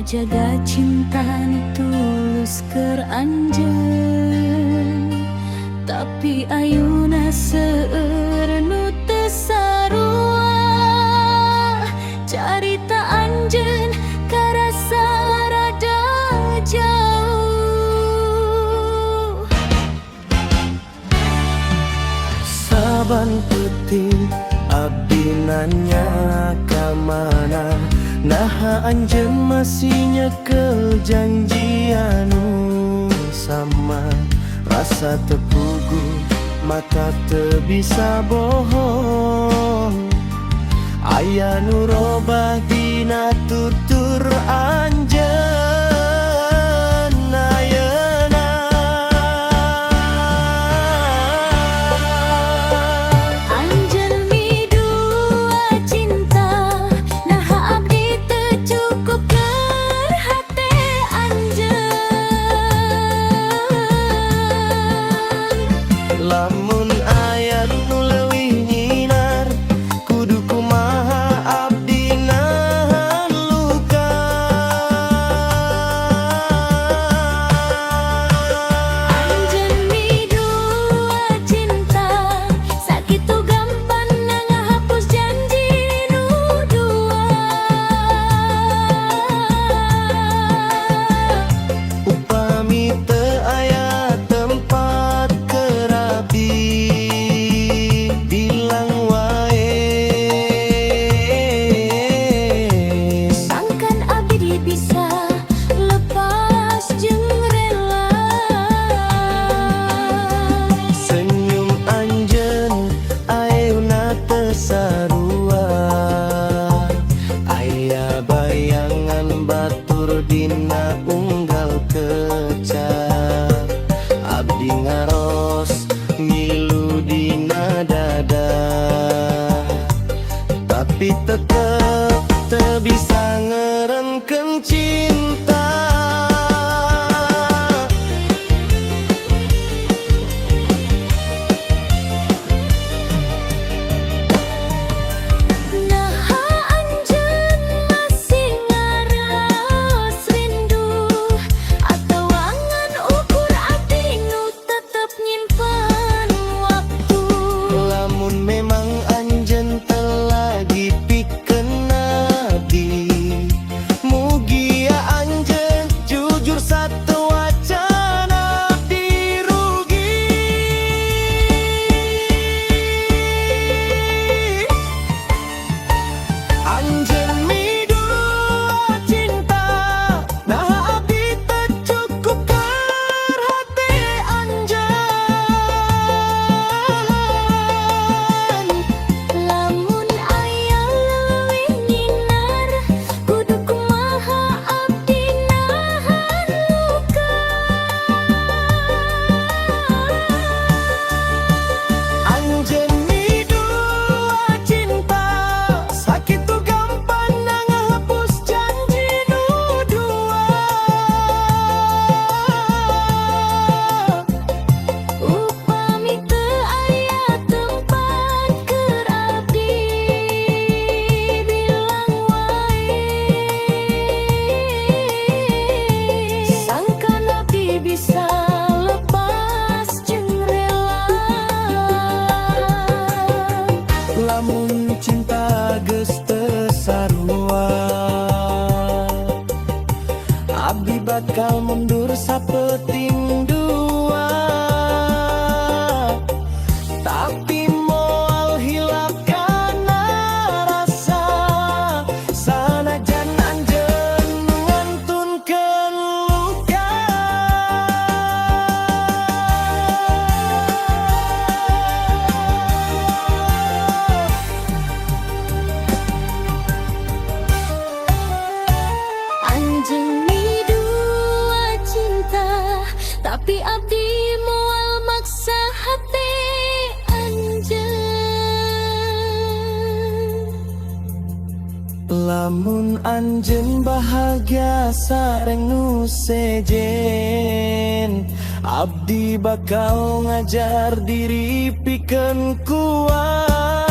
jaga cinta nu tulus keur anjeun, tapi ayeuna seueur nu teu sarua. Carita anjeun karasa rada jauh. Saban peuting abdi nanya ka mana, nah anjeun masih nyekel janji anu sama. Rasa tepugu mata teu bisa bohong, aya nu robah dina tutur anjeun ayeuna. Anjeun midua cinta, nah abdi teu cukup keur hate anjeun. Lamun aya nu leuwih nyinar, kudu kumaha abdi nahan luka. Anjeun midua cinta, sakitu gampangna ngahapus janji nu dua. Upami teu aya tempat keur abdi, bilang wae. Sangkan abdi bisa lepas jeung rela. Senyum anjeun ayeuna teu sarua, aya bayangan batur dina unggal keca. Abdi ngaros ngilu dina dada, tapi tetep teu bisa ngeureunkeun cinta. Naha anjeun masih ngaras rindu, atawangan ukur abdi nu tetep nyimpen waktu. Lamun memang anjeun teu lagi pikeun abdi, mugia anjeun jujur satuacan abdi rugi. Anjeun midua cinta, nah abdi teu cukup keur hate anjeun. Lamun aya leuwih nyinar, kudu kumaha abdi nahan luka. Anjeun midua cinta, sakitu gampangna ngahapus janji nu dua. Upami teu aya tempat keur abdi, bilang wae. Sangkan abdi bisa lepas jeung rela. Lamun cinta geus teu sarua, abdi bakal mundur sapeuting dua. Tapi moal hilap kana rasa, sanajan anjeun ngantunkeun luka. Anjeun midua cinta, tapi abdi moal maksa hate anjeun. Lamun anjeun bahagia sareng nu sejen, abdi bakal ngajar diri pikeun kuat.